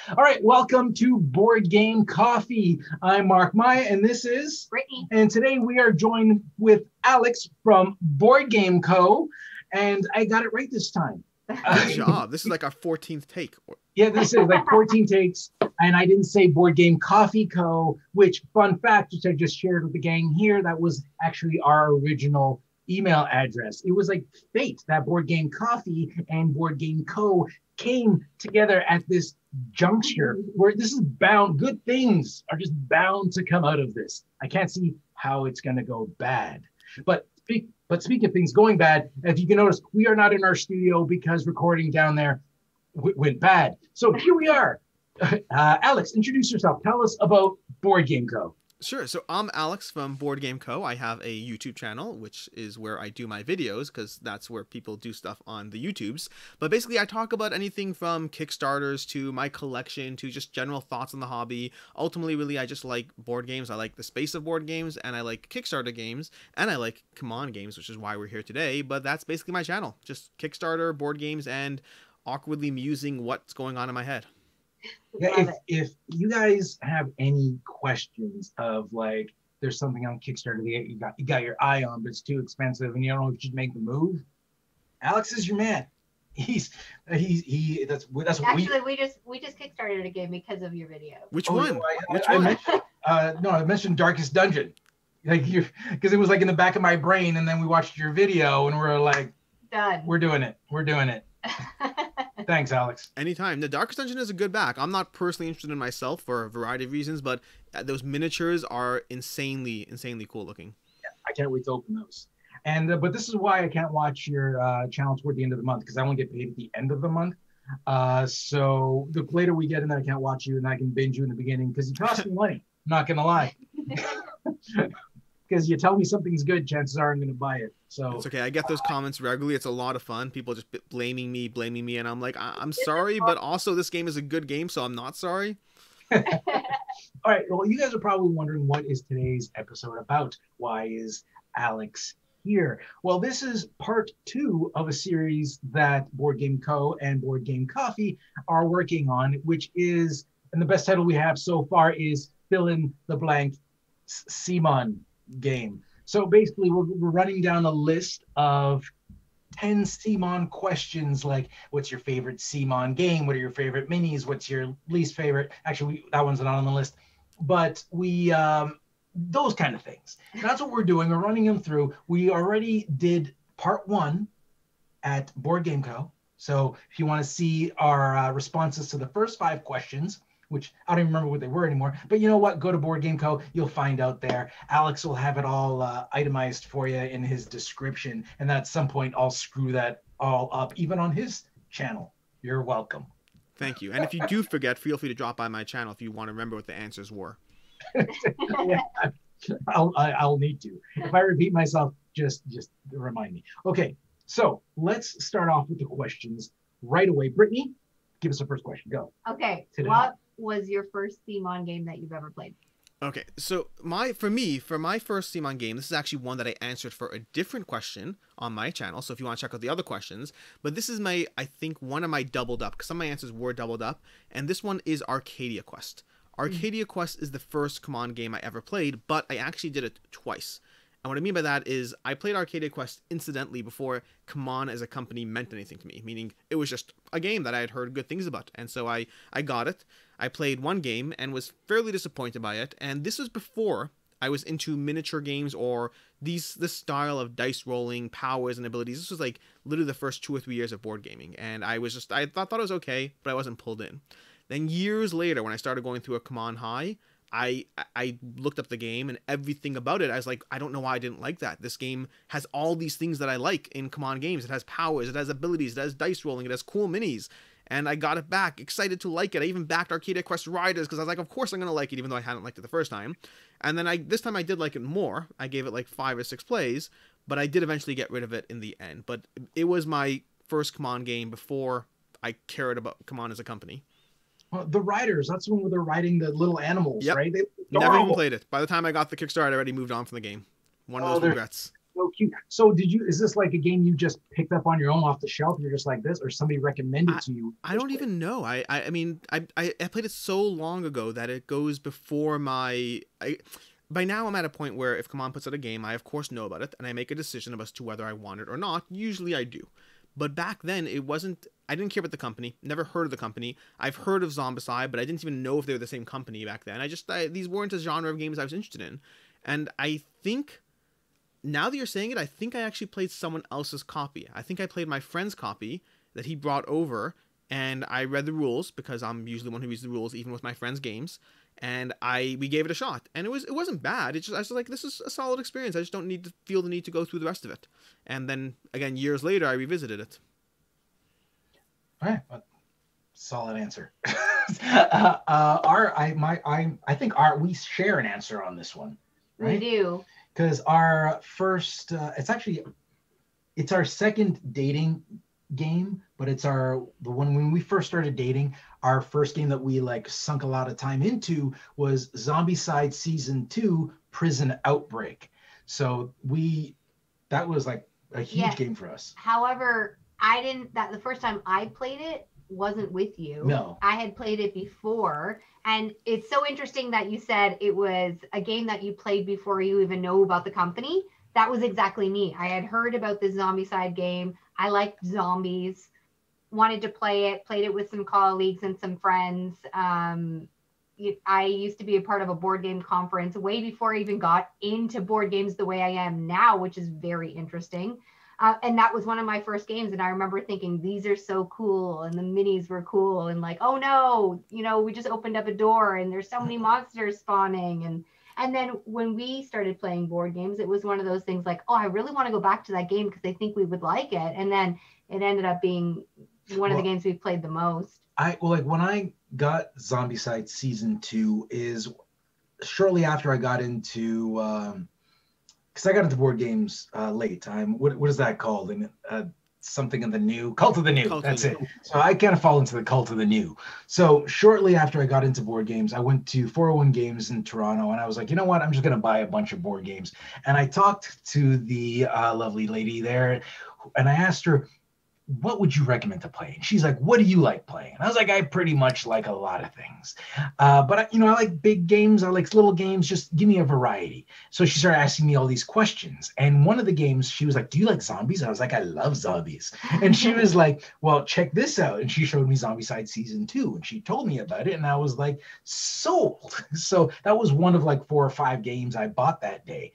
All right, welcome to Board Game Coffee. I'm Mark Maya, and this is Brittany. And today we are joined with Alex from Board Game Co. And I got it right this time. Good job. This is like our 14th take. Yeah, this is like 14 takes, and I didn't say Board Game Coffee Co., which, fun fact, which I just shared with the gang here, that was actually our original email address. It was like fate that Board Game Coffee and Board Game Co. came together at this juncture where this is bound, good things are just bound to come out of this. I can't see how it's going to go bad. But speaking of things going bad, if you can notice, we are not in our studio because recording down there went bad. So here we are. Alex, introduce yourself. Tell us about Board Game Co. Sure. So I'm Alex from Board Game Co. I have a YouTube channel, which is where I do my videos because that's where people do stuff on the YouTubes. But basically, I talk about anything from Kickstarters to my collection to just general thoughts on the hobby. Ultimately, really, I just like board games. I like the space of board games, and I like Kickstarter games, and I like CMON Games, which is why we're here today. But that's basically my channel. Just Kickstarter, board games, and awkwardly musing what's going on in my head. Yeah, if you guys have any questions of like there's something on Kickstarter that you got your eye on, but it's too expensive and you don't know if you should make the move, Alex is your man. That's Actually, we just kickstarted a game because of your video. Which one? Which one? I mentioned Darkest Dungeon, like because it was like in the back of my brain, and then we watched your video and we're like, done. We're doing it. Thanks, Alex. Anytime. The Darkest Dungeon is a good back. I'm not personally interested in myself for a variety of reasons, but those miniatures are insanely cool looking. Yeah, I can't wait to open those. And but this is why I can't watch your channel toward the end of the month, because I only get paid at the end of the month. So the later we get in there, I can't watch you, and I can binge you in the beginning because it costs me money. I'm not gonna lie. Because you tell me something's good, chances are I'm going to buy it. So it's okay. I get those comments regularly. It's a lot of fun. People just blaming me, and I'm like, I'm sorry, but also this game is a good game, so I'm not sorry. All right. Well, you guys are probably wondering what is today's episode about? Why is Alex here? Well, this is part 2 of a series that Board Game Co. and Board Game Coffee are working on, which is, and the best title we have so far is Fill in the Blank CMON Game. So basically we're running down a list of 10 CMON questions, like what's your favorite CMON game, what are your favorite minis, what's your least favorite, actually that one's not on the list, but we those kind of things. That's what we're doing. We're running them through. We already did part 1 at Board Game Co. So if you want to see our responses to the first 5 questions, which I don't even remember what they were anymore. But you know what? Go to Board Game Co. You'll find out there. Alex will have it all itemized for you in his description. And at some point, I'll screw that all up, even on his channel. You're welcome. Thank you. And if you do forget, feel free to drop by my channel if you want to remember what the answers were. Yeah, I'll need to. If I repeat myself, just remind me. Okay, so let's start off with the questions right away. Brittany, give us the first question. Go. Okay. What was your first CMON game that you've ever played? Okay, so for my first CMON game, this is actually one that I answered for a different question on my channel. So if you want to check out the other questions, but this is I think one of my doubled up, because some of my answers were doubled up, and this one is Arcadia Quest. Arcadia Quest is the first CMON game I ever played, but I actually did it twice. And what I mean by that is I played Arcadia Quest incidentally before CMON as a company meant anything to me, meaning it was just a game that I had heard good things about. And so I got it. I played one game and was fairly disappointed by it. And this was before I was into miniature games or this style of dice rolling, powers, and abilities. This was like literally the first 2 or 3 years of board gaming. And I thought it was okay, but I wasn't pulled in. Then years later, when I started going through a CMON High, I looked up the game and everything about it. I was like, I don't know why I didn't like that. This game has all these things that I like in CMON games. It has powers, it has abilities, it has dice rolling, it has cool minis. And I got it back, excited to like it. I even backed Arcadia Quest Riders because I was like, of course I'm going to like it, even though I hadn't liked it the first time. And then this time I did like it more. I gave it like 5 or 6 plays, but I did eventually get rid of it in the end. But it was my first CMON game before I cared about CMON as a company. Well, the Riders, that's the one where they're riding the little animals, yep. right? Never even played it. By the time I got the Kickstarter, I already moved on from the game. One of those regrets. so cute. So is this like a game you just picked up on your own off the shelf? And you're just like this, or somebody recommended to you? I don't even know. I mean, I played it so long ago that it goes before by now I'm at a point where if CMON puts out a game, I of course know about it, and I make a decision as to whether I want it or not. Usually I do. But back then, I didn't care about the company, never heard of the company. I've heard of Zombicide, but I didn't even know if they were the same company back then. These weren't a genre of games I was interested in. And I think, now that you're saying it, I think I actually played someone else's copy. I think I played my friend's copy that he brought over, and I read the rules, because I'm usually the one who reads the rules, even with my friend's games. And we gave it a shot, and it wasn't bad. I was like, this is a solid experience. I just don't need to feel the need to go through the rest of it. And then again, years later, I revisited it. All right, solid answer. I think we share an answer on this one, right? We do. Because our first, it's our second dating game, but it's the one when we first started dating. Our first game that we like sunk a lot of time into was Zombicide Season 2 Prison Outbreak. So that was like a huge game for us. However, the first time I played it wasn't with you. No. I had played it before. And it's so interesting that you said it was a game that you played before you even know about the company. That was exactly me. I had heard about the Zombicide game. I liked zombies, wanted to play it, played it with some colleagues and some friends. I used to be a part of a board game conference way before I even got into board games the way I am now, which is very interesting. And that was one of my first games. And I remember thinking, these are so cool. And the minis were cool. And like, oh no, we just opened up a door and there's so many monsters spawning. And then when we started playing board games, it was one of those things like, oh, I really want to go back to that game because I think we would like it. And then it ended up being one of the games we played the most. When I got Zombicide Season 2 is shortly after I got into, because I got into board games late. What is that called? And something of the new, Cult of the New. That's it. So I kind of fall into the Cult of the New. So shortly after I got into board games, I went to 401 Games in Toronto, and I was like, you know what? I'm just going to buy a bunch of board games. And I talked to the lovely lady there, and I asked her, what would you recommend to play? And she's like, what do you like playing? And I was like, I pretty much like a lot of things. But I like big games. I like little games. Just give me a variety. So she started asking me all these questions. And one of the games, she was like, do you like zombies? I was like, I love zombies. And she was like, well, check this out. And she showed me Zombicide Season 2. And she told me about it. And I was like, sold. So that was one of like 4 or 5 games I bought that day.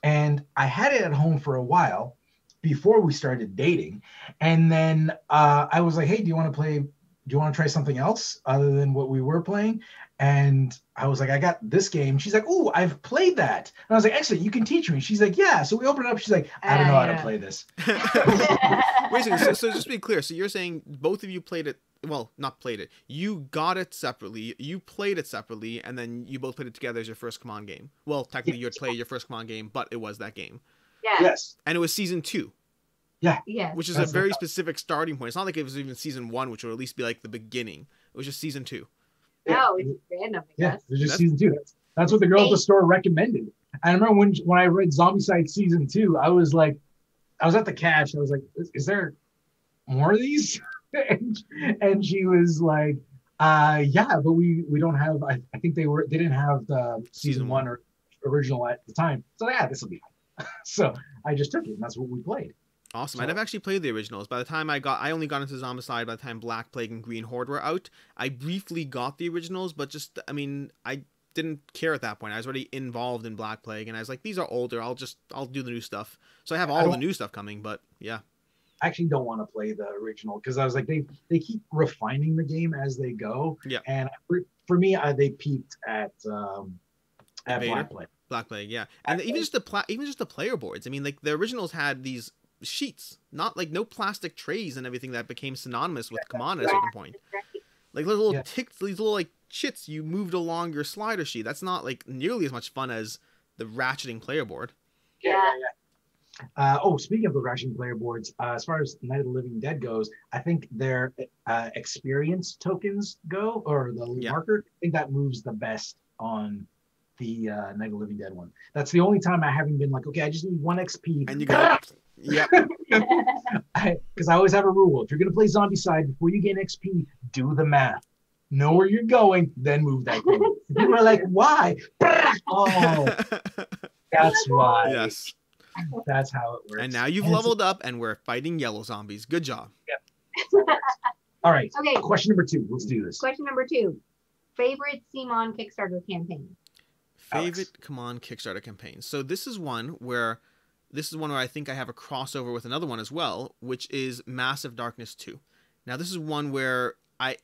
And I had it at home for a while before we started dating. And then I was like, hey, do you want to try something else other than what we were playing? And I was like, I got this game. She's like, oh, I've played that. And I was like, excellent, you can teach me. She's like, yeah. So we opened it up. She's like, I don't know how to play this. Wait a second. So just to be clear, so you're saying both of you played it, well, not played it. You got it separately, you played it separately, and then you both played it together as your first CMON game. Well, technically you'd play your first CMON game, but it was that game. Yeah. Yes. And it was Season 2. Yeah. Yes. Which is a very specific starting point. It's not like it was even Season 1, which would at least be like the beginning. It was just Season 2. No, it's random, I guess. It was just Season 2. That's what the girl at the store recommended. I remember when I read Zombicide Season 2, I was at the cash. I was like, is there more of these? and she was like, yeah, but we don't have, I think they didn't have the Season 1 or original at the time. So yeah, this will be fine. So I just took it, and that's what we played. Awesome. I never actually played the originals. By the time I only got into Zombicide by the time Black Plague and Green Horde were out. I briefly got the originals, but I didn't care at that point. I was already involved in Black Plague, and I was like, these are older. I'll do the new stuff. So I have all the new stuff coming, but yeah. I actually don't want to play the original because I was like, they keep refining the game as they go. Yeah. And for me, they peaked at Black Plague. Black Plague, yeah. And even just the player boards. I mean, like the originals had these sheets, not like no plastic trays and everything that became synonymous with CMON at a certain point. Like little ticks, these little like chits you moved along your slider sheet. That's not like nearly as much fun as the ratcheting player board. Yeah. Speaking of the ratcheting player boards, as far as Night of the Living Dead goes, I think their experience tokens go, or the marker. I think that moves the best on the Night of the Living Dead one. That's the only time I haven't been like, okay, I just need 1 XP. And you got yep. Because I always have a rule. If you're going to play Zombicide, before you get XP, do the math. Know where you're going, then move that thing. People are like, why? Oh, that's why. Yes. That's how it works. And now you've leveled up and we're fighting yellow zombies. Good job. Yep. All right. Okay. Question number 2. Let's do this. Question number 2. Favorite CMON Kickstarter campaign? Favorite CMON Kickstarter campaign. So this is one where I think I have a crossover with another one as well, which is Massive Darkness 2. Now this is one where I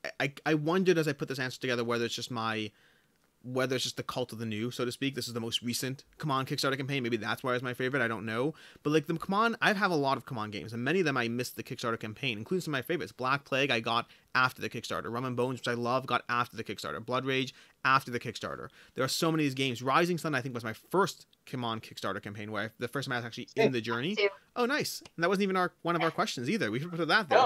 wondered as I put this answer together whether it's just the cult of the new, so to speak. This is the most recent CMON Kickstarter campaign. Maybe that's why it's my favorite. I don't know. But like the CMON, I have a lot of CMON games, and many of them I missed the Kickstarter campaign, including some of my favorites. Black Plague I got after the Kickstarter. Rum and Bones, which I love, got after the Kickstarter. Blood Rage after the Kickstarter. There are so many of these games. Rising Sun I think was my first CMON Kickstarter campaign, where the first time I was actually in the journey. Oh, nice. And that wasn't even one of our questions either. We should put that there.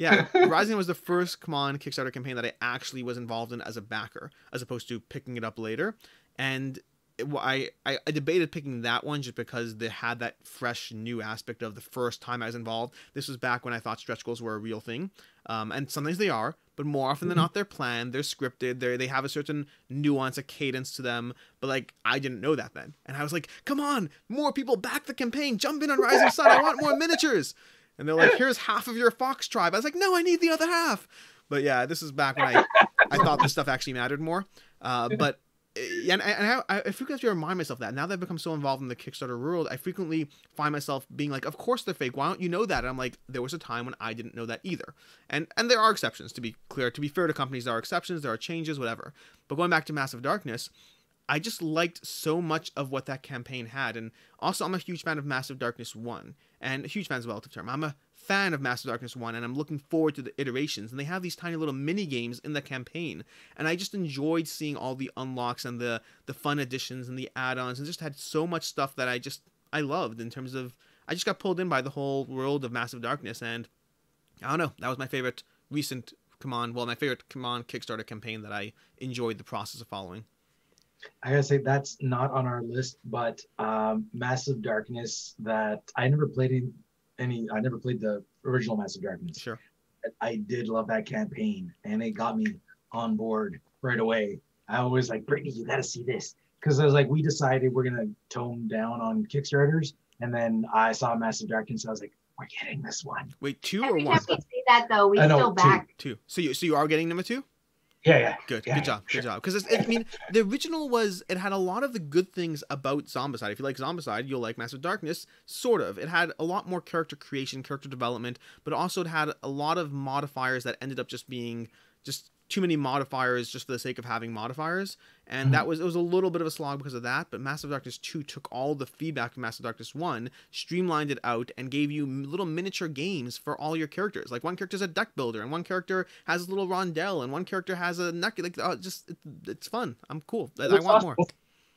Yeah, Rising was the first CMON Kickstarter campaign that I actually was involved in as a backer, as opposed to picking it up later. And I debated picking that one just because they had that fresh new aspect of the first time I was involved. This was back when I thought stretch goals were a real thing. And sometimes they are, but more often than not, they're planned, they're scripted, they have a certain nuance, a cadence to them. But like, I didn't know that then. And I was like, come on, more people back the campaign, jump in on Rising Sun, I want more miniatures. And they're like, here's half of your Fox tribe. I was like, no, I need the other half. But yeah, this is back when I thought this stuff actually mattered more. But I frequently have to remind myself that now that I've become so involved in the Kickstarter world, I frequently find myself being like, of course they're fake. Why don't you know that? And I'm like, there was a time when I didn't know that either. And there are exceptions, to be clear. To be fair to companies, there are exceptions, there are changes, whatever. But going back to Massive Darkness, I just liked so much of what that campaign had. And also, I'm a huge fan of Massive Darkness 1. And a huge fan is a relative term. I'm a fan of Massive Darkness 1, and I'm looking forward to the iterations. And they have these tiny little mini games in the campaign. And I just enjoyed seeing all the unlocks and the fun additions and the add-ons, and just had so much stuff that I loved in terms of, I just got pulled in by the whole world of Massive Darkness. And I don't know, that was my favorite recent my favorite CMON Kickstarter campaign that I enjoyed the process of following. I gotta say that's not on our list, but Massive Darkness, that I never played I never played the original Massive Darkness. Sure. I did love that campaign, and it got me on board right away. I was like, Brittany, you gotta see this. Because I was like, we decided we're gonna tone down on Kickstarters, and then I saw Massive Darkness, and I was like, we're getting this one. Wait, 2 or Every 1? time we say that though, we still back. 2. So you are getting number 2? Yeah. Good job. Because I mean, the original it had a lot of the good things about Zombicide. If you like Zombicide, you'll like Massive Darkness. Sort of. It had a lot more character creation, character development, but also it had a lot of modifiers that ended up just being too many modifiers just for the sake of having modifiers. And it was a little bit of a slog because of that. But Massive Darkness 2 took all the feedback from Massive Darkness 1, streamlined it out, and gave you little miniature games for all your characters. Like one character's a deck builder, and one character has a little rondelle, and one character has a neck. Like, it's fun. I'm cool. I want more.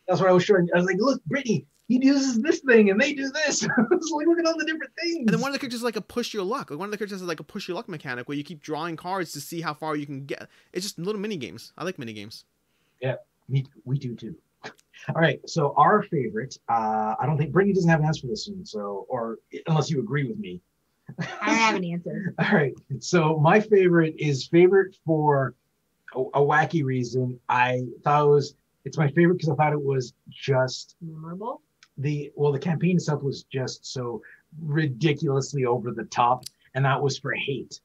That's what I was showing. I was like, look, Brittany, he uses this thing and they do this. I was like, look at all the different things. And then one of the characters is like a push your luck. Like one of the characters has like a push your luck mechanic where you keep drawing cards to see how far you can get. It's just little mini games. I like mini games. Yeah, we do too. All right, so our favorite. I don't think Brittany doesn't have an answer for this one. So, or unless you agree with me. I don't have an answer. All right, so my favorite is favorite for a wacky reason. I thought it's my favorite because I thought it was just Memorable. The campaign itself was just so ridiculously over the top, and that was for Hate.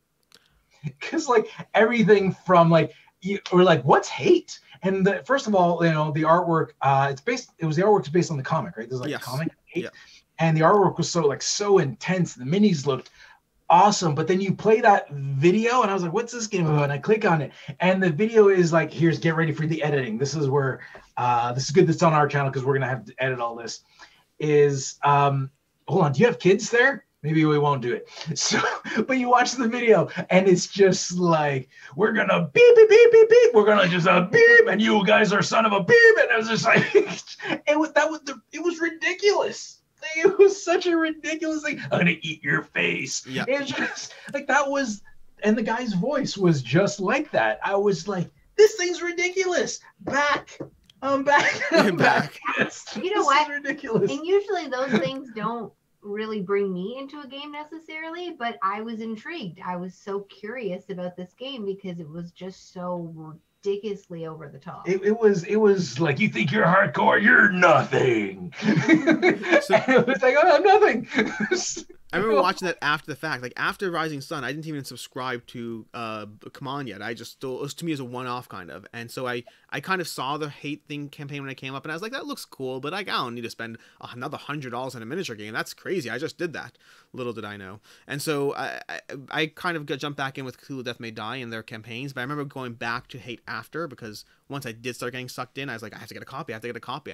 Because like everything from like we're like, what's Hate? And first of all, the artwork, the artwork's based on the comic, right? There's like a comic, Hate, yeah. And the artwork was so intense. The minis looked awesome, but then you play that video and I was like, what's this game about? And I click on it and the video is like, get ready for the editing. This is where this is good that's on our channel because we're gonna have to edit all this. Hold on, do you have kids there? Maybe we won't do it. So, but you watch the video and it's just like, we're gonna beep beep beep beep beep, we're gonna just beep, and you guys are son of a beep, and it was just like it was ridiculous. It was such a ridiculous thing. I'm gonna eat your face. Yeah. It's just like that was, and the guy's voice was just like that. I was like, this thing's ridiculous. Back. I'm back. I'm back. Yes. You know This what? is ridiculous. And usually those things don't really bring me into a game necessarily, but I was intrigued. I was so curious about this game because it was just so ridiculously over the top. It was like, you think you're hardcore, you're nothing. It was like, oh, I'm nothing. I remember watching that after the fact. Like, after Rising Sun, I didn't even subscribe to CMON yet. I just still, it was to me as a one-off kind of. And so I kind of saw the hate thing campaign when it came up, and I was like, that looks cool, but like, I don't need to spend another $100 on a miniature game. That's crazy. I just did that. Little did I know. And so I kind of jumped back in with Cthulhu Death May Die in their campaigns, but I remember going back to hate after, because once I did start getting sucked in, I was like, I have to get a copy. I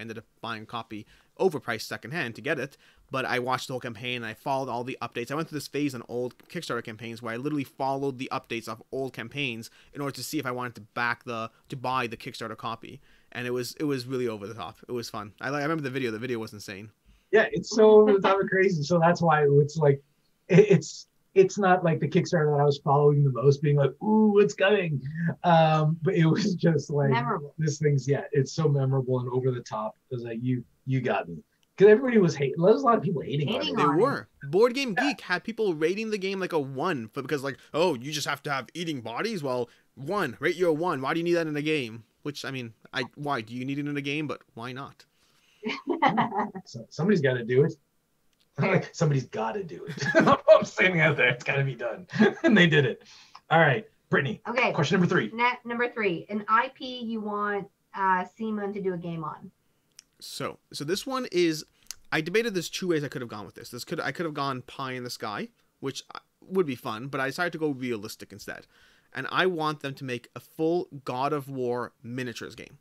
ended up buying a copy overpriced secondhand to get it, but I watched the whole campaign and I followed all the updates. I went through this phase on old Kickstarter campaigns where I literally followed the updates of old campaigns in order to see if I wanted to buy the Kickstarter copy, and it was really over the top. It was fun. I remember the video. The video was insane. Yeah, it's so over the top and crazy. So that's why it's like, it's not like the Kickstarter that I was following the most, being like, ooh, what's coming? But it was just like, memorable. This thing's, yeah, it's so memorable and over the top. It was like, you got me. Because everybody was hating. There was a lot of people hating on it. They were. Board Game Geek had people rating the game like a 1 because like, oh, you just have to have eating bodies? Well, 1. Rate you a 1. Why do you need that in a game? Which, I mean, why do you need it in a game? But why not? So somebody's got to do it. Somebody's got to do it. I'm standing out there. It's got to be done. And they did it. All right, Brittany. Okay. Question number 3. Number 3, an IP you want CMON to do a game on. So this one is, I debated there's 2 ways I could have gone with this. I could have gone pie in the sky, which would be fun, but I decided to go realistic instead. And I want them to make a full God of War miniatures game.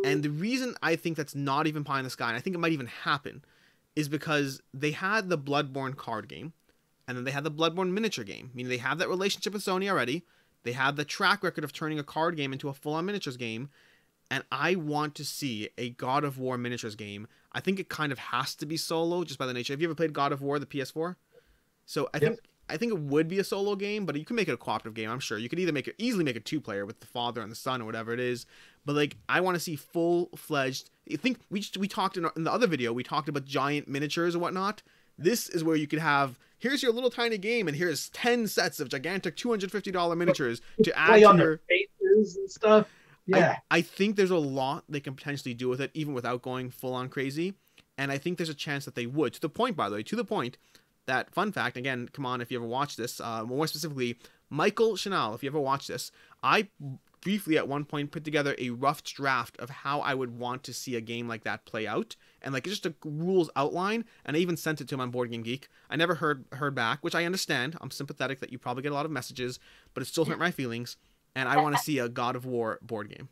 And the reason I think that's not even pie in the sky, and I think it might even happen, is because they had the Bloodborne card game, and then they had the Bloodborne miniature game. Meaning they have that relationship with Sony already. They have the track record of turning a card game into a full-on miniatures game. And I want to see a God of War miniatures game. I think it kind of has to be solo, just by the nature. Have you ever played God of War, the PS4? So I think it would be a solo game, but you can make it a cooperative game, I'm sure. You could either easily make a 2-player with the father and the son or whatever it is. But like, I want to see full-fledged. I think we talked in the other video, we talked about giant miniatures and whatnot. This is where you could have, here's your little tiny game, and here's 10 sets of gigantic $250 miniatures to add to your faces and stuff. Yeah, I think there's a lot they can potentially do with it, even without going full on crazy. And I think there's a chance that they would. To the point, by the way, that, fun fact, again, come on, if you ever watch this, more specifically, Michael Chanel, if you ever watch this, I briefly at one point put together a rough draft of how I would want to see a game like that play out. And like, it's just a rules outline. And I even sent it to him on Board Game Geek. I never heard back, which I understand. I'm sympathetic that you probably get a lot of messages, but it still hurt my feelings. And I want to see a God of War board game.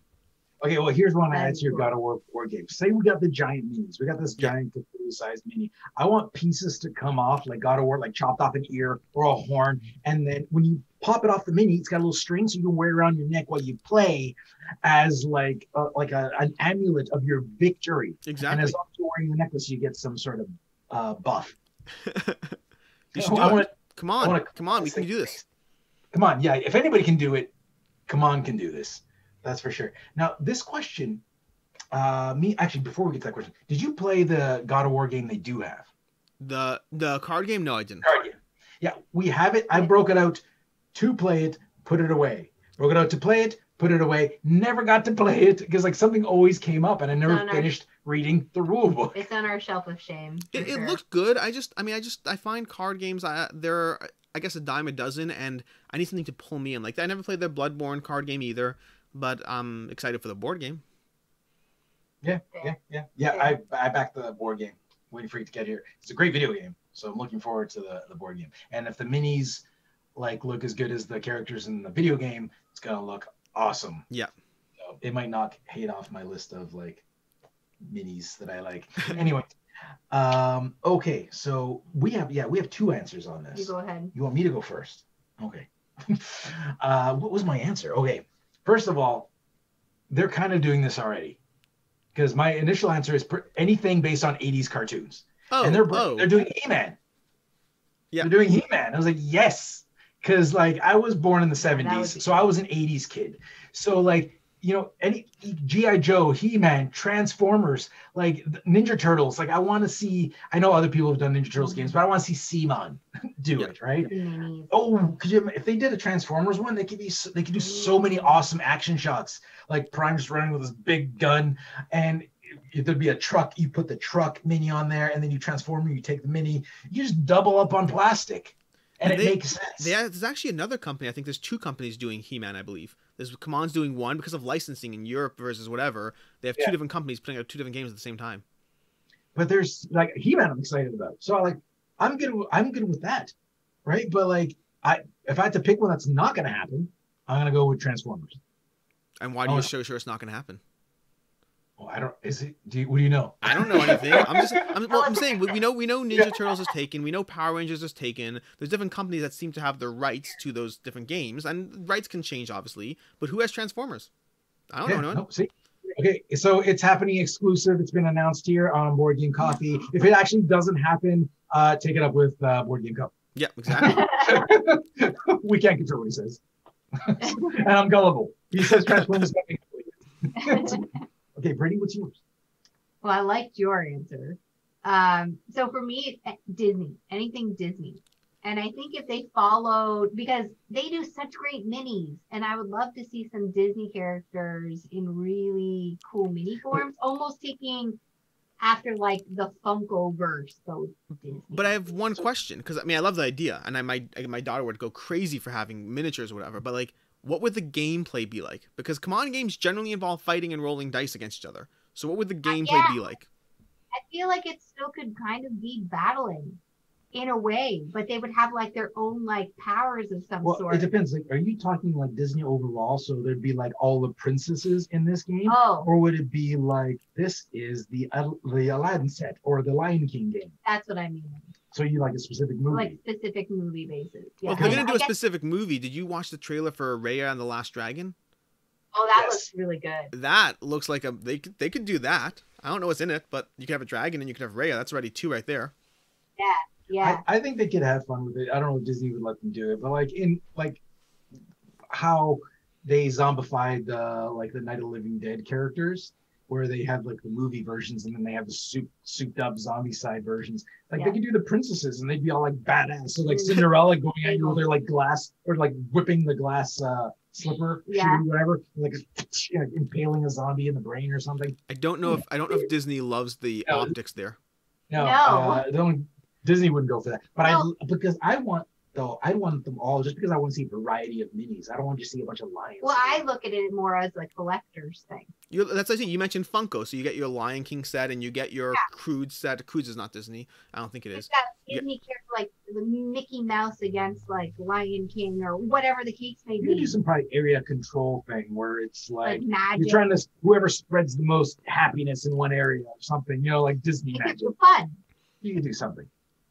Okay, well, here's one I add to your God of War board game. Say we got the giant minis. We got this giant Cthulhu-sized mini. I want pieces to come off, like God of War, like chopped off an ear or a horn. And then when you pop it off the mini, it's got a little string so you can wear it around your neck while you play as like an amulet of your victory. Exactly. And as long as you're wearing the necklace, you get some sort of buff. You should do it. Come on, we can do this. Come on, yeah, if anybody can do it, CMON can do this. That's for sure. Now, this question, before we get to that question, did you play the God of War game they do have? The card game? No, I didn't. Card game. Yeah, we have it. I broke it out to play it, put it away. Broke it out to play it, put it away. Never got to play it because like something always came up and I never finished reading the rule book. It's on our shelf of shame. It looked good. I find card games, they're, I guess, a dime a dozen, and I need something to pull me in. Like, I never played the Bloodborne card game either, but I'm excited for the board game. Yeah. I backed the board game, waiting for you to get here. It's a great video game, so I'm looking forward to the board game. And if the minis like look as good as the characters in the video game, it's gonna look awesome. Yeah. So it might knock hate off my list of like minis that I like. Anyway. Okay, so we have 2 answers on this. You go ahead. You want me to go first? Okay. What was my answer? Okay. First of all, they're kind of doing this already. Because my initial answer is anything based on 80s cartoons. And they're doing He-Man. Yeah. They're doing He-Man. I was like, yes. Because like I was born in the 70s, so I was an 80s kid. So like you know, any G.I. Joe, He-Man, Transformers, like Ninja Turtles. Like I want to see, I know other people have done Ninja Turtles games, but I want to see CMON do it, right? Oh, if they did a Transformers one, they could do so many awesome action shots, like Prime just running with this big gun, and there'd be a truck. You put the truck mini on there, and then you transform. You take the mini. You just double up on plastic, and it makes sense. There's actually another company. I think there's 2 companies doing He-Man. I believe there's CMON's doing one because of licensing in Europe versus whatever. They have 2 different companies putting out 2 different games at the same time. But there's like He-Man, I'm excited about. So like I'm good with that, right? But like if I had to pick one that's not going to happen, I'm going to go with Transformers. And why do you so sure it's not going to happen? Well, I don't. Is it? What do you know? I don't know anything. I'm saying we know Ninja Turtles is taken. We know Power Rangers is taken. There's different companies that seem to have the rights to those different games, and rights can change obviously. But who has Transformers? I don't know. No. Nope, see. Okay, so it's happening exclusive. It's been announced here on Board Game Coffee. If it actually doesn't happen, take it up with Board Game Coffee. Yeah, exactly. We can't control what he says, and I'm gullible. He says Transformers. Okay, Brittany, what's yours? Well, I liked your answer. So for me, Disney, anything Disney. And I think if they followed, because they do such great minis, and I would love to see some Disney characters in really cool mini forms, almost taking after like the Funko verse. So Disney. But I have one question, because I mean, I love the idea, and my daughter would go crazy for having miniatures or whatever, but like, what would the gameplay be like? Because CMON games generally involve fighting and rolling dice against each other. So what would the gameplay be like? I feel like it still could kind of be battling in a way, but they would have like their own like powers of some sort. It depends. Like, are you talking like Disney overall? So there'd be like all the princesses in this game, or would it be like this is the Aladdin set or the Lion King game? That's what I mean. So you like a specific movie? Like specific movie basis. Yeah. Well, if they're gonna do a specific movie, did you watch the trailer for Raya and the Last Dragon? Oh, that looks really good. That looks like they could do that. I don't know what's in it, but you could have a dragon and you could have Raya. That's already 2 right there. Yeah. Yeah. I think they could have fun with it. I don't know if Disney would let them do it, but like in like how they zombified like the Night of the Living Dead characters, where they have like the movie versions and then they have the souped up zombie side versions. Like they could do the princesses and they'd be all like badass. So like Cinderella going at you with their like glass or like whipping the glass slipper, shoe, whatever, like impaling a zombie in the brain or something. I don't know if Disney loves the optics there. No. Disney wouldn't go for that. But because I want them all just because I want to see a variety of minis. I don't want to see a bunch of lions. Well, I look at it more as a collector's thing. That's what I think. You mentioned Funko, so you get your Lion King set and you get your Crude set. Crude is not Disney. I don't think it is. Disney character like the Mickey Mouse against like Lion King or whatever the case may be. You do some probably area control thing where it's like magic. You're trying to whoever spreads the most happiness in one area or something. You know, like Disney magic. It's fun. You can do something.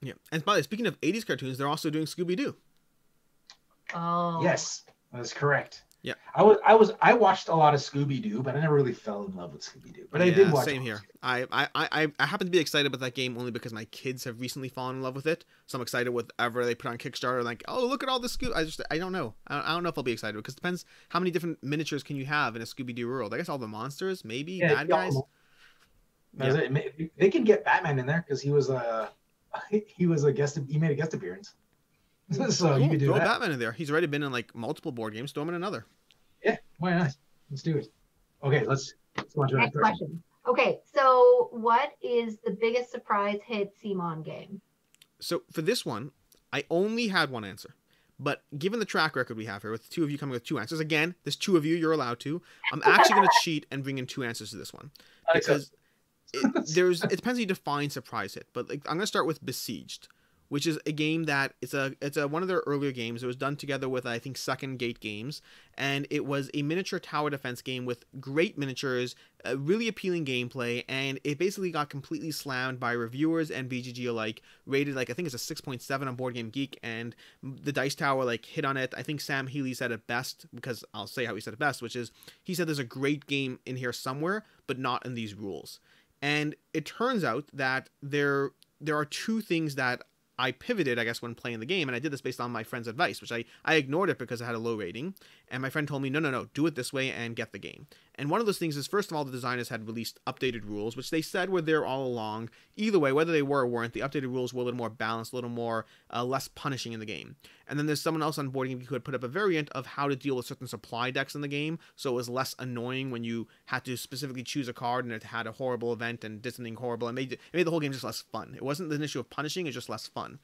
Yeah, and by the way, speaking of 80s cartoons, they're also doing Scooby-Doo. Oh. Yes, that's correct. Yeah. I watched a lot of Scooby-Doo, but I never really fell in love with Scooby-Doo. But I did watch. Same here. I happen to be excited about that game only because my kids have recently fallen in love with it. So I'm excited whatever they put on Kickstarter. Like, oh, look at all the Scooby. I don't know. I don't know if I'll be excited because it depends how many different miniatures can you have in a Scooby-Doo world. I guess all the monsters, maybe bad guys. They can get Batman in there because he made a guest appearance. So cool. You could do Throw that. Batman in there. He's already been in like multiple board games. Throw him in another. Yeah, why not? Let's do it. Okay, let's go on to the next question. Okay, so what is the biggest surprise hit CMON game? So for this one, I only had one answer. But given the track record we have here, with 2 of you coming with 2 answers, again, there's 2 of you, you're allowed to. I'm actually going to cheat and bring in 2 answers to this one. Because it depends how you define surprise hit. But like, I'm going to start with Besieged, which is a game that it's one of their earlier games. It was done together with, I think, Second Gate Games, and it was a miniature tower defense game with great miniatures, really appealing gameplay, and it basically got completely slammed by reviewers and BGG alike, rated like, I think it's a 6.7 on Board Game Geek, and the Dice Tower like hit on it. I think Sam Healy said it best, because I'll say how he said it best, which is, he said there's a great game in here somewhere, but not in these rules. And it turns out that there are 2 things that I pivoted, I guess, when playing the game, and I did this based on my friend's advice, which I ignored it because it had a low rating. And my friend told me, no, do it this way and get the game. And one of those things is, first of all, the designers had released updated rules, which they said were there all along. Either way, whether they were or weren't, the updated rules were a little more balanced, a little more less punishing in the game. And then there's someone else on Board Game Geek who had put up a variant of how to deal with certain supply decks in the game, so it was less annoying when you had to specifically choose a card and it had a horrible event and did something horrible. It made the whole game just less fun. It wasn't an issue of punishing, it's just less fun.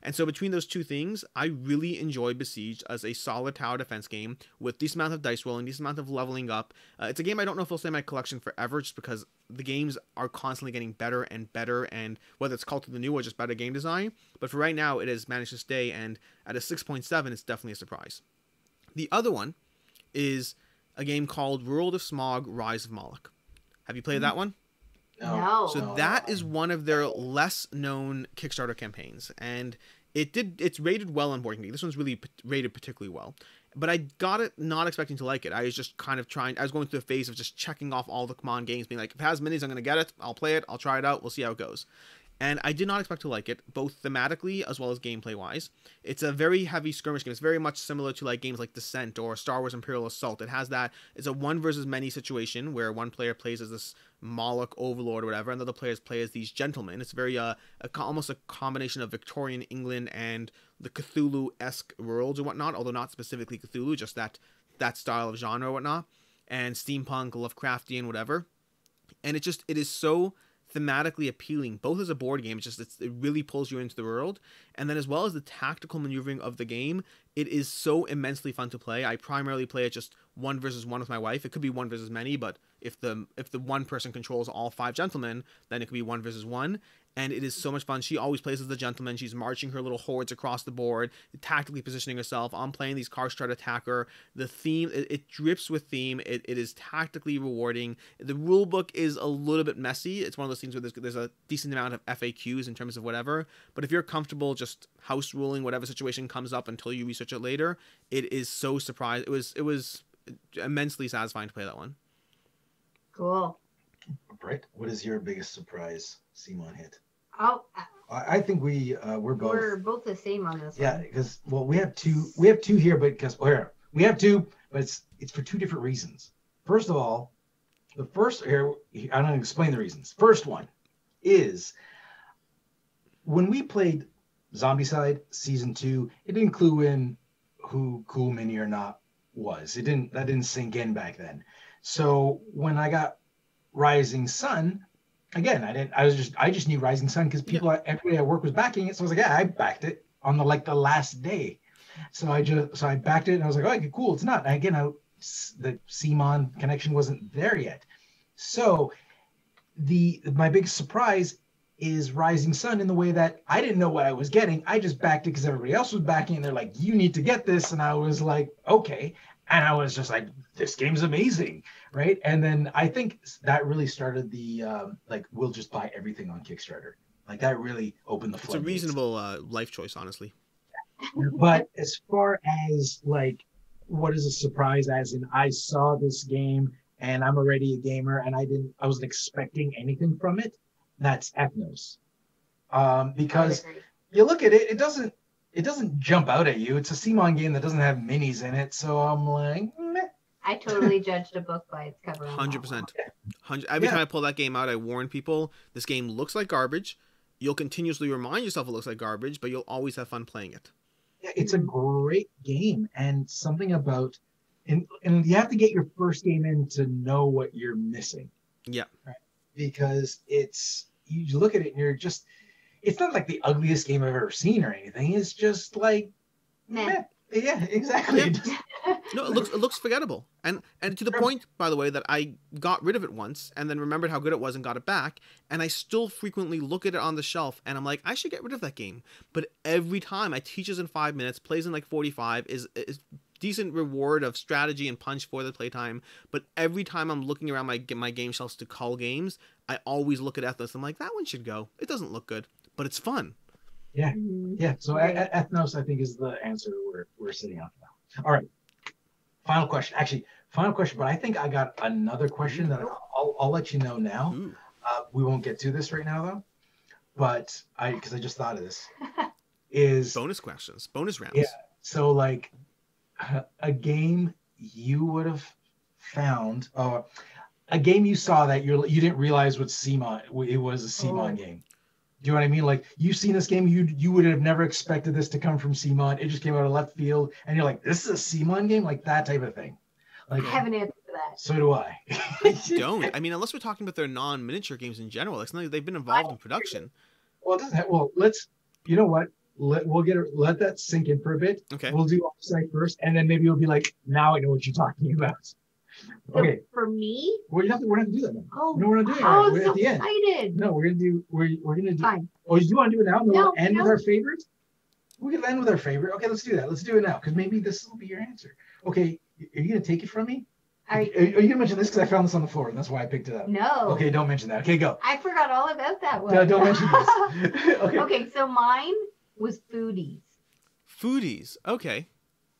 And so between those two things, I really enjoy Besieged as a solid tower defense game with decent amount of dice rolling, decent amount of leveling up. It's a game I don't know if it'll stay in my collection forever, just because the games are constantly getting better and better, and whether it's Cult of the New or just better game design. But for right now, it has managed to stay, and at a 6.7, it's definitely a surprise. The other one is a game called World of Smog: Rise of Moloch. Have you played that one? No. So that is one of their less known Kickstarter campaigns, and it's rated well on Board Game Geek. This one's really rated particularly well, but I got it not expecting to like it. I was just kind of I was going through a phase of just checking off all the CMON games, being like, if it has minis, I'm going to get it, I'll play it, I'll try it out, we'll see how it goes. And I did not expect to like it, both thematically as well as gameplay-wise. It's a very heavy skirmish game. It's very much similar to like games like Descent or Star Wars Imperial Assault. It has that. It's a one versus many situation where one player plays as this Moloch overlord or whatever, and the other players play as these gentlemen. It's very almost a combination of Victorian England and the Cthulhu-esque worlds or whatnot, although not specifically Cthulhu, just that style of genre or whatnot, and steampunk, Lovecraftian, whatever. And it is so thematically appealing, both as a board game. It really pulls you into the world, and then as well as the tactical maneuvering of the game, it is so immensely fun to play. I primarily play it just one versus one with my wife. It could be one versus many, but if the one person controls all 5 gentlemen, then it could be one versus one. And it is so much fun. She always plays as the gentleman. She's marching her little hordes across the board, tactically positioning herself. I'm playing these cars try to attack her. The theme, it drips with theme. It is tactically rewarding. The rule book is a little bit messy. It's one of those things where there's a decent amount of FAQs in terms of whatever. But if you're comfortable just house ruling whatever situation comes up until you research it later, it is so surprising. It was immensely satisfying to play that one. Cool. Brett, what is your biggest surprise CMON hit? Oh, I think we're both. we're both the same on this Yeah, one. because we have two here, but we have two, but it's for two different reasons. First of all, the first here, I'm going to explain the reasons. First one is when we played Zombicide Season 2, it didn't clue in who Cool Mini or not was. That didn't sink in back then. So when I got Rising Sun, again, I just knew Rising Sun because everybody at work was backing it. So I was like, yeah, I backed it on the last day. So I backed it and I was like, oh, okay, cool. It's not. And again, the CMON connection wasn't there yet. So my biggest surprise is Rising Sun in the way that I didn't know what I was getting. I just backed it because everybody else was backing it. And they're like, you need to get this. And I was like, okay. And I was just like, this game's amazing, right? And then I think that really started the we'll just buy everything on Kickstarter. Like that really opened the floodgates. It's a reasonable life choice, honestly. But as far as like what is a surprise, as in I saw this game and I'm already a gamer and I wasn't expecting anything from it, that's Ethnos. Because you look at it, it doesn't jump out at you. It's a CMON game that doesn't have minis in it. So I'm like, meh. I totally judged a book by its cover. 100%. Every time I pull that game out, I warn people, this game looks like garbage. You'll continuously remind yourself it looks like garbage, but you'll always have fun playing it. Yeah, it's a great game, and something about, and you have to get your first game in to know what you're missing. Yeah. Right? Because you look at it and you're just, it's not like the ugliest game I've ever seen or anything. It's just like, meh. Yeah, exactly. Yeah. No, it looks forgettable, and to the point, by the way, that I got rid of it once and then remembered how good it was and got it back, and I still frequently look at it on the shelf and I'm like, I should get rid of that game. But every time I teaches in 5 minutes, plays in like 45, is decent reward of strategy and punch for the playtime. But every time I'm looking around my game shelves to cull games, I always look at Ethnos. I'm like, that one should go. It doesn't look good, but it's fun. Yeah, yeah. So Ethnos, I think, is the answer we're sitting on now. All right. Final question. Actually, final question. But I think I got another question that I'll let you know now. We won't get to this right now though. But because I just thought of this, is bonus questions, bonus rounds. Yeah. So like a game you would have found a game you saw that you didn't realize what CMON it was a CMON game. Do you know what I mean? Like you've seen this game, you would have never expected this to come from CMON. It just came out of left field, and you're like, this is a CMON game, like that type of thing. Like, I have an answer for that. So do I. I don't. I mean, unless we're talking about their non-miniature games in general, it's not they've been involved in production. Well, it doesn't have, well, let's. You know what? Let that sink in for a bit. Okay. We'll do offsite first, and then maybe you'll be like, now I know what you're talking about. Okay. So for me, we're not gonna do that now. Oh, no, we're not doing oh, it. We're so at the end. excited. No, we're gonna do. Fine. Oh, you want to do it now? No, we'll end no. with our favorite. We can end with our favorite. Okay, let's do that. Let's do it now, because maybe this will be your answer. Okay, are you gonna take it from me? Are you gonna mention this because I found this on the floor and that's why I picked it up? No. Okay, don't mention that. Okay, go. I forgot all about that one. No, don't mention this. Okay. Okay, so mine was Foodies. Foodies. Okay.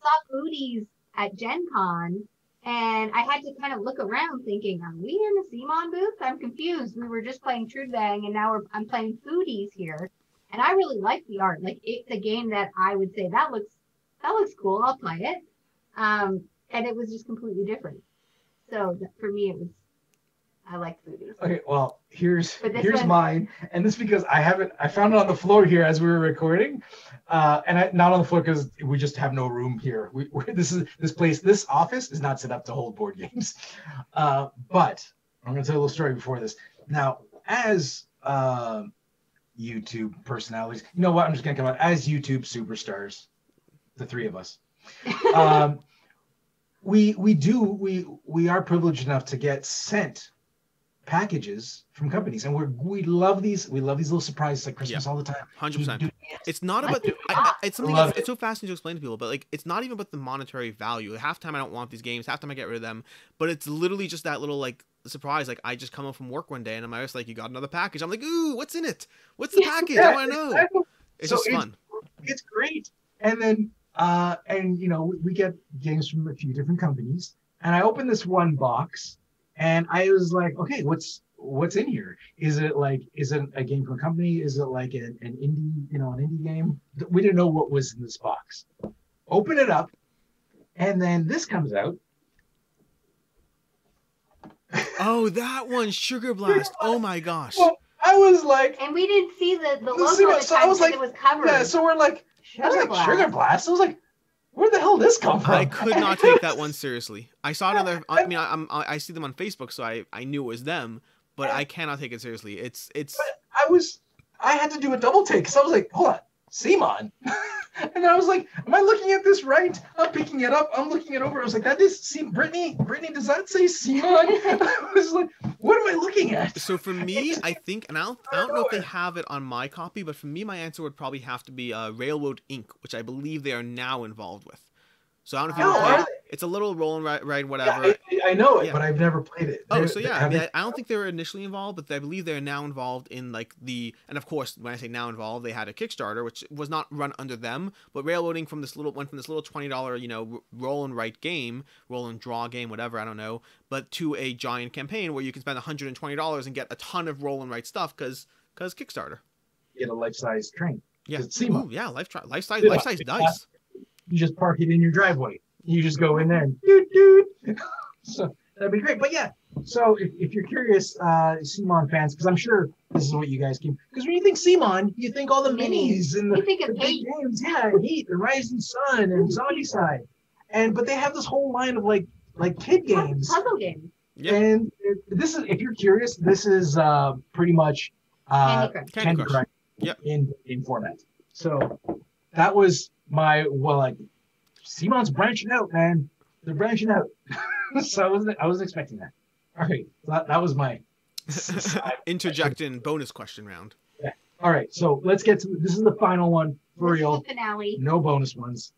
Saw Foodies at Gen Con, and I had to kind of look around thinking, are we in a CMON booth? I'm confused. We were just playing True Bang, and now I'm playing Foodies here. And I really like the art. Like, it's a game that I would say, that looks cool. I'll play it. And it was just completely different. So for me, I like Foodies. Okay, well, here's one, mine, and this because I found it on the floor here as we were recording, and not on the floor because we just have no room here. This office is not set up to hold board games, but I'm going to tell you a little story before this. Now, as YouTube personalities, you know what? I'm just going to come out as YouTube superstars, the three of us. We are privileged enough to get sent packages from companies, and we love these little surprises like Christmas all the time. 100%. It's not about it's something it's so fascinating to explain to people, but like it's not even about the monetary value. Half time I don't want these games, half time I get rid of them, but it's literally just that little like surprise. Like I just come home from work one day and I'm just like, you got another package. I'm like, ooh, what's in it? What's the package? I want to know. Exactly. It's just fun. It's great. And then and you know, we get games from a few different companies, and I opened this one box and I was like, okay, what's in here? Is it a game from a company? Is it like an indie game? We didn't know what was in this box. Open it up, and then this comes out. Oh, that one, Sugar Blast. Oh my gosh. Well, I was like, and we didn't see the logo at the time because it was covered. Yeah, so we're like, Sugar Blast. I was like, where the hell did this come from? I could not take that one seriously. I saw it on their. I mean, I see them on Facebook, so I knew it was them, but I cannot take it seriously. It's. But I had to do a double take because I was like, hold on, CMON. And then I was like, am I looking at this right? I'm picking it up. I'm looking it over. I was like, that is Brittany, does that say CMON? I was like, what am I looking at? So for me, I think, and I don't know if they have it on my copy, but for me, my answer would probably have to be Railroad Inc., which I believe they are now involved with. So I don't know if you know. It's a little roll and ride, whatever. Yeah, I know it, but I've never played it. Oh, so yeah, I don't think they were initially involved, but I believe they're now involved in like and of course, when I say now involved, they had a Kickstarter, which was not run under them, but railroading went from this little $20, roll and write game, roll and draw game, whatever, I don't know, but to a giant campaign where you can spend $120 and get a ton of roll and write stuff because Kickstarter. You get a life-size train. Yeah. Ooh, yeah, life-size dice. You just park it in your driveway. You just go in there and so that'd be great. But yeah, so if you're curious, CMON fans, because I'm sure this is what you guys came. Because when you think CMON, you think all the minis and the big games. Yeah, Heat and Rising Sun and Zombicide, but they have this whole line of like kid games, puzzle games. Yeah. And this is, if you're curious, this is pretty much Candy Crush. Yep. in format. So that was my CMON's branching out, man. They're branching out. So I wasn't expecting that. All right, that was my interjecting bonus question round. Yeah. All right, so let's get to this is the final one for real. The finale. No bonus ones.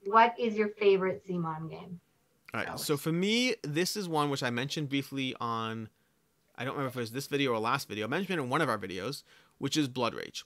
What is your favorite CMON game? All right, so for me, this is one which I mentioned briefly on, I don't remember if it was this video or last video. I mentioned it in one of our videos, which is Blood Rage.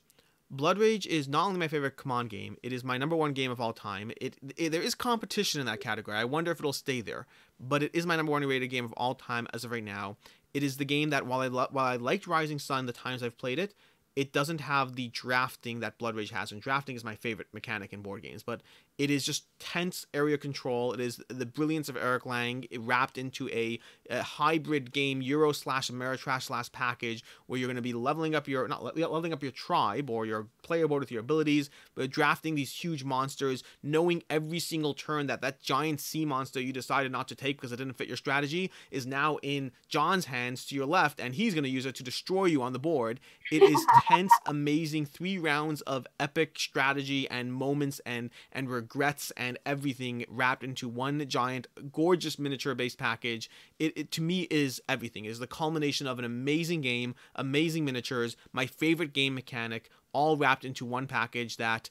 Blood Rage is not only my favorite CMON game, it is my #1 game of all time. There is competition in that category. I wonder if it'll stay there, but it is my #1 rated game of all time as of right now. It is the game that while I liked Rising Sun the times I've played it, it doesn't have the drafting that Blood Rage has, and drafting is my favorite mechanic in board games, but It is just tense area control. It is the brilliance of Eric Lang wrapped into a hybrid game, Euro / Ameritrash / package, where you're going to be leveling up your, not leveling up your tribe or your player board with your abilities, but drafting these huge monsters, knowing every single turn that giant sea monster you decided not to take because it didn't fit your strategy is now in John's hands to your left, and he's going to use it to destroy you on the board. It is tense, amazing 3 rounds of epic strategy and moments and regrets and everything wrapped into one giant, gorgeous miniature-based package. It to me is everything. It is the culmination of an amazing game, amazing miniatures, my favorite game mechanic, all wrapped into one package that,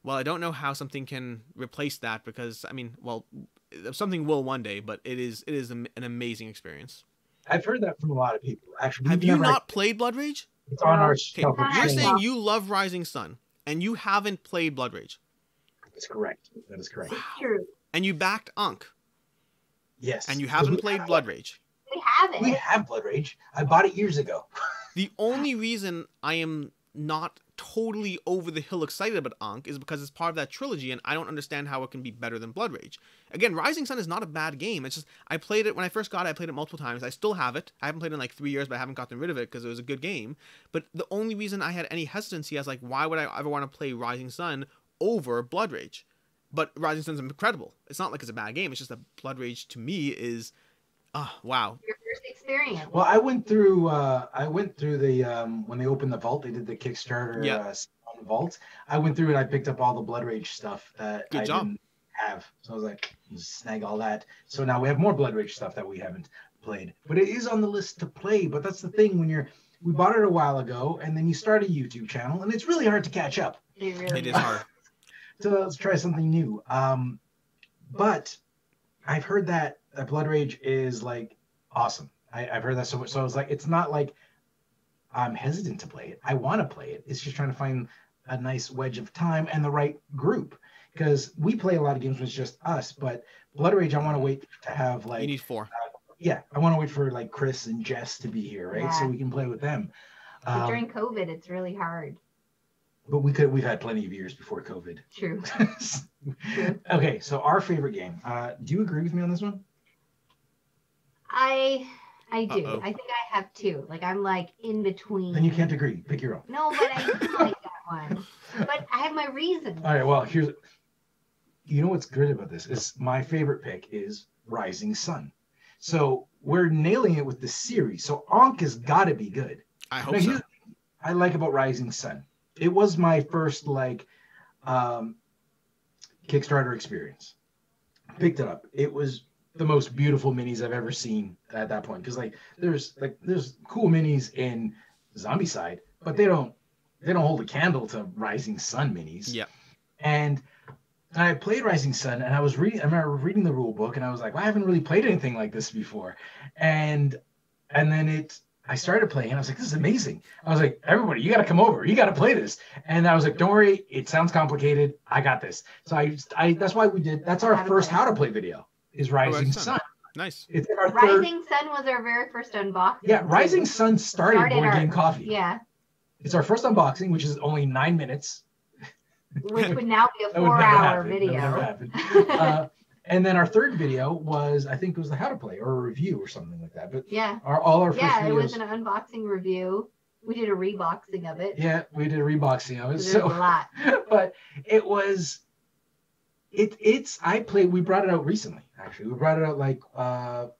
well, I don't know how something can replace that because, I mean, well, something will one day, but it is an amazing experience. I've heard that from a lot of people. Actually, have you not played Blood Rage? It's on our shelf. You're saying you love Rising Sun, and you haven't played Blood Rage. That's correct. That is correct. It's true. And you backed Ankh. Yes. And you haven't played Blood Rage. We haven't. We have Blood Rage. I bought it years ago. The only reason I am not totally over the hill excited about Ankh is because it's part of that trilogy, and I don't understand how it can be better than Blood Rage. Again, Rising Sun is not a bad game. It's just, I played it when I first got it. I played it multiple times. I still have it. I haven't played it in like 3 years, but I haven't gotten rid of it because it was a good game. But the only reason I had any hesitancy, I was like, why would I ever want to play Rising Sun over Blood Rage? But Rising Sun's incredible. It's not like it's a bad game. It's just that Blood Rage to me is, wow. Your first experience. Well, I went through the when they opened the vault, they did the Kickstarter CMON vault. I went through and I picked up all the Blood Rage stuff that I didn't have. So I was like, snag all that. So now we have more Blood Rage stuff that we haven't played. But it is on the list to play. But that's the thing we bought it a while ago, and then you start a YouTube channel, and it's really hard to catch up. It is hard. So let's try something new. But I've heard that Blood Rage is like awesome. I've heard that so much. So I was like, it's not like I'm hesitant to play it. I want to play it. It's just trying to find a nice wedge of time and the right group. Because we play a lot of games when it's just us, but Blood Rage, I want to wait to have like... You need 4. I want to wait for like Chris and Jess to be here, right? Yeah. So we can play with them. But during COVID, it's really hard. But we've had plenty of years before COVID. True. True. Okay, so our favorite game. Do you agree with me on this one? I do. I think I have 2. Like I'm like in between. Then you can't agree. Pick your own. No, but I do like that one. But I have my reasons. All right. Well, you know what's good about this is my favorite pick is Rising Sun. So we're nailing it with the series. So Ankh has got to be good. I hope so. I like about Rising Sun. It was my first like Kickstarter experience. Picked it up. It was the most beautiful minis I've ever seen at that point. Because there's cool minis in Zombicide, but they don't hold a candle to Rising Sun minis. Yeah. And I played Rising Sun, and I remember reading the rule book, and I was like, well, I haven't really played anything like this before. And then I started playing, and I was like, this is amazing. I was like, everybody, you got to come over. You got to play this. And I was like, don't worry. It sounds complicated. I got this. So that's why that's our first how to play video is Rising Sun. Nice. It's Rising Sun was our very first unboxing. Yeah, Rising Sun started Board Game Coffee. Yeah. It's our first unboxing, which is only 9 minutes. Which would now be a 4-hour video. And then our third video was, I think it was the how to play or a review or something like that. But yeah, all our first videos, it was an unboxing review. We did a reboxing of it. Yeah, we did a reboxing of it. So a lot. But it was, we brought it out recently, actually. We brought it out like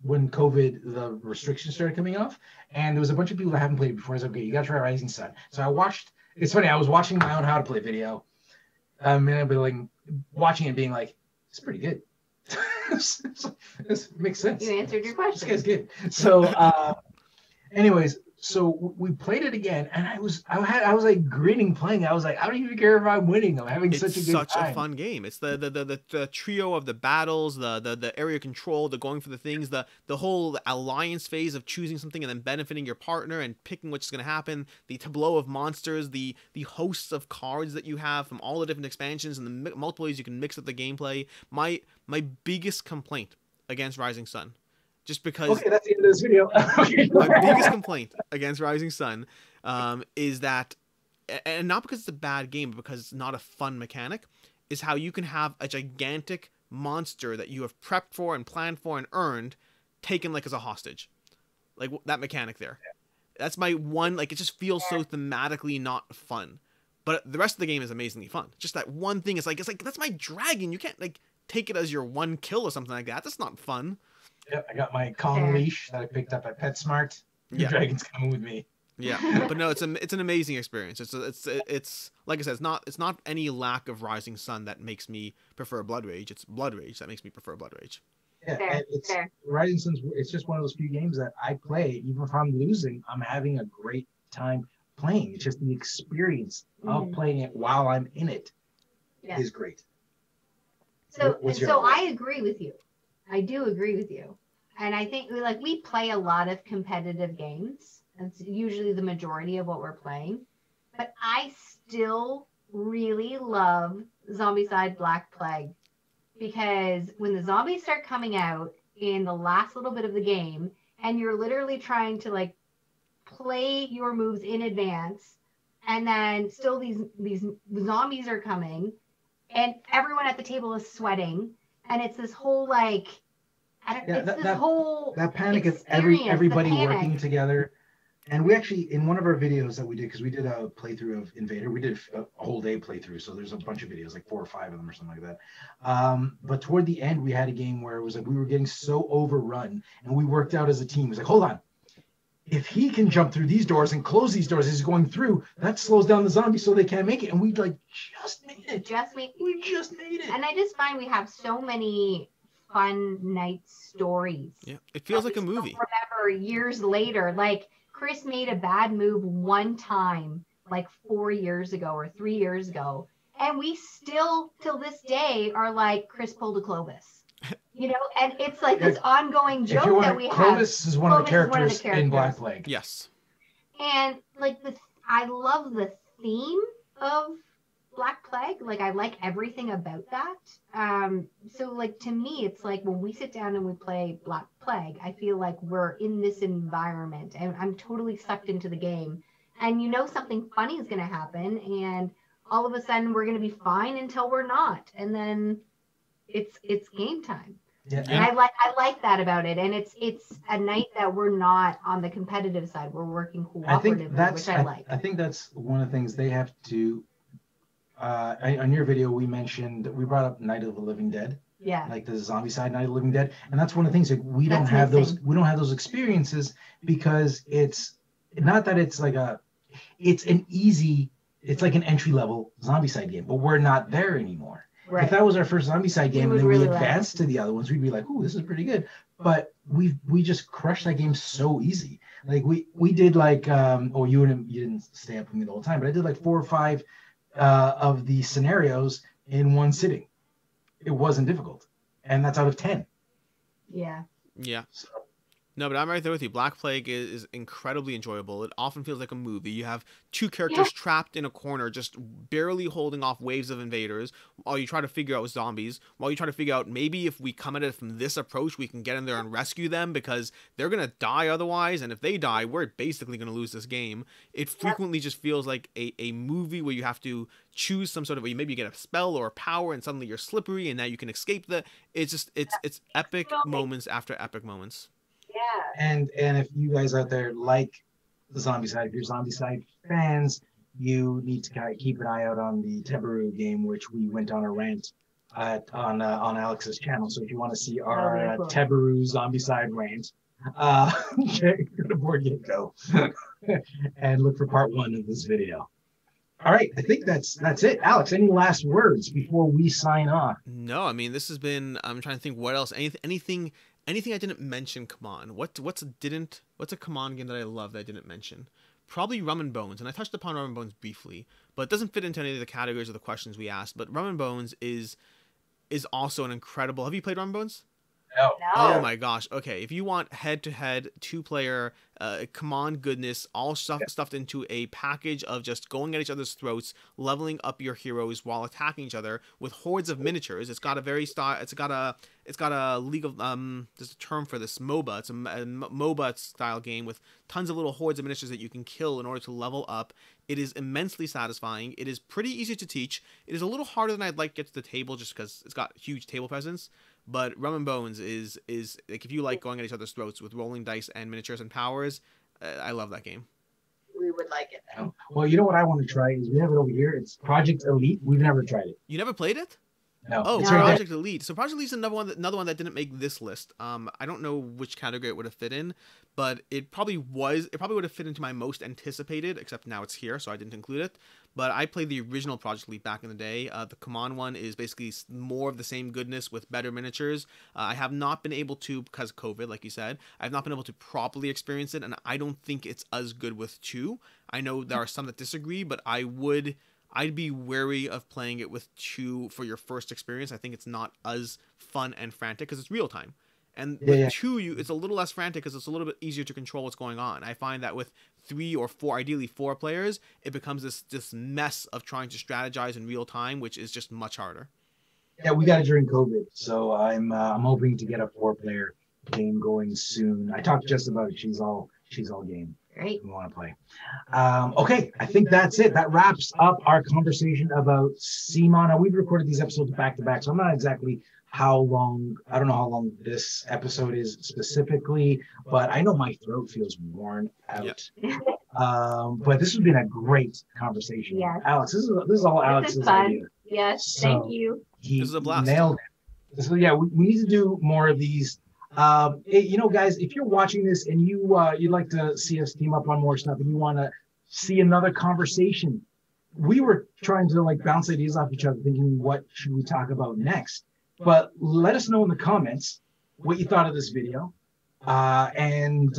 when COVID, the restrictions started coming off. And there was a bunch of people that haven't played it before. I was like, okay, you got to try Rising Sun. So it's funny, I was watching my own how to play video. And I'd be like watching it being like, it's pretty good. This makes sense. You answered your question. This guy's good. So anyways, so we played it again, and I was like grinning playing. I was like, I don't even care if I'm winning. I'm having such a good time. It's such a fun game. It's the trio of the battles, the area control, the going for the things, the whole alliance phase of choosing something and then benefiting your partner and picking what's going to happen, the tableau of monsters, the hosts of cards that you have from all the different expansions and the multiple ways you can mix up the gameplay. My biggest complaint against Rising Sun, just because... Okay, that's the end of this video. My biggest complaint against Rising Sun is that, and not because it's a bad game, but because it's not a fun mechanic, is how you can have a gigantic monster that you have prepped for and planned for and earned taken like as a hostage. Like that mechanic there. That's my one, like it just feels so thematically not fun. But the rest of the game is amazingly fun. Just that one thing is like, it's like, that's my dragon. You can't like take it as your one kill or something like that. That's not fun. Yep, I got my Kong leash that I picked up at PetSmart. The dragon's coming with me. Yeah, but no, it's an amazing experience. It's like I said, it's not any lack of Rising Sun that makes me prefer Blood Rage. It's Blood Rage that makes me prefer Blood Rage. Yeah, and it's Rising Sun's. It's just one of those few games that I play. Even if I'm losing, I'm having a great time playing. It's just the experience of playing it while I'm in it is great. So I agree with you. I do agree with you, and I think like we play a lot of competitive games. That's usually the majority of what we're playing. But I still really love Zombicide Black Plague because when the zombies start coming out in the last little bit of the game and you're literally trying to like play your moves in advance and then still these zombies are coming and everyone at the table is sweating and it's this whole like that panic of everybody working together. And we actually, in one of our videos that we did, because we did a playthrough of Invader, we did a whole day playthrough. So there's a bunch of videos, like 4 or 5 of them or something like that. But toward the end, we had a game where it was like we were getting so overrun and we worked out as a team. It was like, hold on. If he can jump through these doors and close these doors as he's going through, that slows down the zombies so they can't make it. And we like just made it. We just made it. And I just find we have so many fun night stories. Yeah, it feels like a movie. Remember years later, like Chris made a bad move one time, like 4 years ago or 3 years ago. And we still, till this day, are like, Chris pulled a Clovis. You know, and it's like this ongoing joke that we have. Clovis is one of the characters in Black Plague. Yes. And like I love the theme of Black Plague. Like I like everything about that. So like to me, it's like when we sit down and we play Black Plague, I feel like we're in this environment and I'm totally sucked into the game. And you know something funny is going to happen, and all of a sudden we're going to be fine until we're not, and then it's game time. Yeah. And I like that about it, and it's a night that we're not on the competitive side. We're working cooperatively, which I like. I think that's one of the things they have to. On your video, we brought up Night of the Living Dead. Yeah. Like the Zombicide Night of the Living Dead, and that's one of the things that we don't have those experiences because it's not that it's like it's like an entry level Zombicide game, but we're not there anymore. Right. If that was our first Zombicide game and then we advanced to the other ones, we'd be like, "Ooh, this is pretty good." But we just crushed that game so easy. Like we did like you didn't stay up with me the whole time, but I did like 4 or 5 of the scenarios in one sitting. It wasn't difficult, and that's out of 10. Yeah. So. No, but I'm right there with you. Black Plague is incredibly enjoyable. It often feels like a movie. You have 2 characters trapped in a corner, just barely holding off waves of invaders while you try to figure out zombies, while you try to figure out maybe if we come at it from this approach, we can get in there and rescue them because they're going to die otherwise. And if they die, we're basically going to lose this game. It frequently just feels like a movie where you have to choose some sort of, maybe you get a spell or a power and suddenly you're slippery and now you can escape it's epic moments after epic moments. Yeah. And if you guys out there like the Zombicide, if you're Zombicide fans, you need to kind of keep an eye out on the Tebaru game, which we went on a rant on Alex's channel. So if you want to see our Tebaru Zombicide rant, go to Board Game Go and look for part 1 of this video. All right, I think that's it. Alex, any last words before we sign off? No, I mean, this has been, I'm trying to think what else, anything I didn't mention. CMON. What's a CMON game that I love that I didn't mention? Probably Rum and Bones, and I touched upon Rum and Bones briefly, but it doesn't fit into any of the categories of the questions we asked. But Rum and Bones is also an incredible. Have you played Rum and Bones? No. Oh my gosh. Okay, if you want head-to-head, two-player, CMON goodness, all stuffed into a package of just going at each other's throats, leveling up your heroes while attacking each other with hordes of miniatures. It's got a very it's got a League of there's a term for this, MOBA. It's a MOBA style game with tons of little hordes of miniatures that you can kill in order to level up. It is immensely satisfying. It is pretty easy to teach. It is a little harder than I'd like to get to the table just because it's got huge table presence. But Rum and Bones is like, if you like going at each other's throats with rolling dice and miniatures and powers, I love that game. We would like it. Well, you know what I want to try is we have it over here. It's Project Elite. We've never tried it. You never played it? No. Oh, It's No. right there. Project Elite. So Project Elite's another one that didn't make this list. I don't know which category it would have fit in, but it probably would have fit into my most anticipated, except now it's here, so I didn't include it. But I played the original Project Elite back in the day. The CMON one is basically more of the same goodness with better miniatures. I have not been able to, because of COVID, like you said, I've not been able to properly experience it, and I don't think it's as good with 2. I know there are some that disagree, but I'd be wary of playing it with 2 for your first experience. I think it's not as fun and frantic because it's real time. And with 2, it's a little less frantic because it's a little bit easier to control what's going on. I find that with 3 or 4, ideally 4 players, it becomes this mess of trying to strategize in real time, which is just much harder. Yeah, we got it during COVID, so I'm hoping to get a 4-player game going soon. I talked to Jess about it. She's all game. Great. We want to play. Okay, I think that's it. That wraps up our conversation about CMON. Now, we've recorded these episodes back to back, so I'm not exactly I don't know how long this episode is specifically, but I know my throat feels worn out. Yep. But this has been a great conversation. Yes. Alex, this is all Alex's fun. idea. Yes, So, thank you. He This is a blast. nailed it. So yeah, we need to do more of these. You know, guys, if you're watching this and you'd like to see us team up on more stuff and you want to see another conversation, we were trying to like bounce ideas off each other, thinking what should we talk about next. But let us know in the comments what you thought of this video and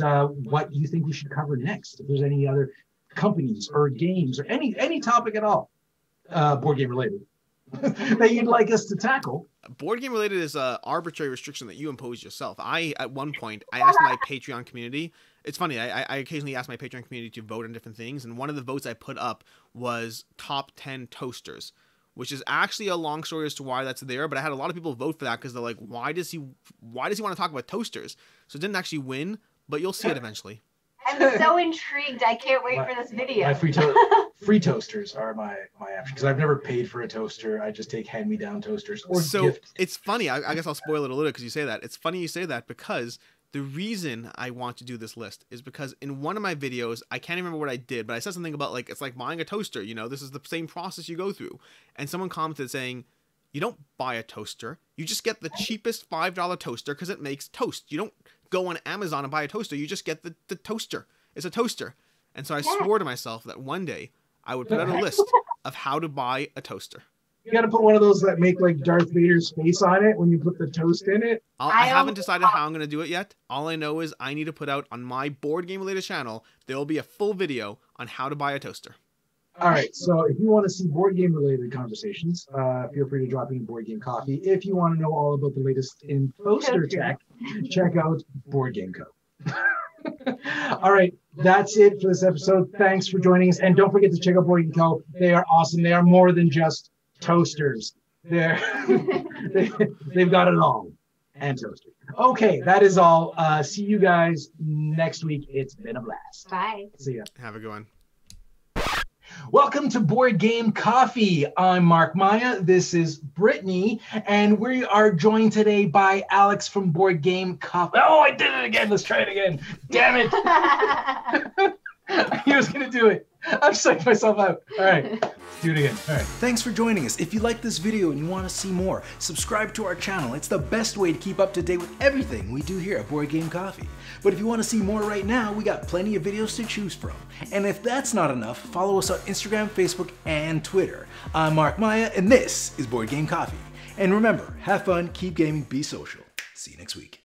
what you think we should cover next. If there's any other companies or games or any topic at all, board game related, that you'd like us to tackle. Board game related is an arbitrary restriction that you impose yourself. At one point, I asked my Patreon community. It's funny, I occasionally ask my Patreon community to vote on different things, and one of the votes I put up was top 10 toasters, which is actually a long story as to why that's there, but I had a lot of people vote for that because they're like, why does he want to talk about toasters? So it didn't actually win, but you'll see it eventually. I'm so intrigued. I can't wait for this video. My free toasters are my option because I've never paid for a toaster. I just take hand-me-down toasters or So gift. it's funny. I guess I'll spoil it a little because you say that. It's funny you say that because the reason I want to do this list is because in one of my videos, I can't remember what I did, but I said something about like, it's like buying a toaster, you know, this is the same process you go through. And someone commented saying, you don't buy a toaster. You just get the cheapest $5 toaster because it makes toast. You don't go on Amazon and buy a toaster. You just get the toaster. It's a toaster. And so I swore to myself that one day I would put out a list of how to buy a toaster. You got to put one of those that make like Darth Vader's face on it when you put the toast in it. I haven't decided how I'm going to do it yet. All I know is I need to put out on my board game related channel, there will be a full video on how to buy a toaster. All right. So if you want to see board game related conversations, feel free to drop in Board Game Coffee. If you want to know all about the latest in toaster tech, check out Board Game Co. All right. That's it for this episode. Thanks for joining us. And don't forget to check out Board Game Co. They are awesome. They are more than just toasters. They've got it all. And toasters. Okay. That is all. See you guys next week. It's been a blast. Bye. See ya. Have a good one. Welcome to Board Game Coffee. I'm Mark Maya. This is Brittany, and we are joined today by Alex from Board Game Coffee. Oh, I did it again. Let's try it again. Damn it. He was going to do it. I'm psyched myself out. All right. Let's do it again. All right. Thanks for joining us. If you like this video and you want to see more, subscribe to our channel. It's the best way to keep up to date with everything we do here at Board Game Coffee. But if you want to see more right now, we got plenty of videos to choose from. And if that's not enough, follow us on Instagram, Facebook, and Twitter. I'm Mark Maya, and this is Board Game Coffee. And remember, have fun, keep gaming, be social. See you next week.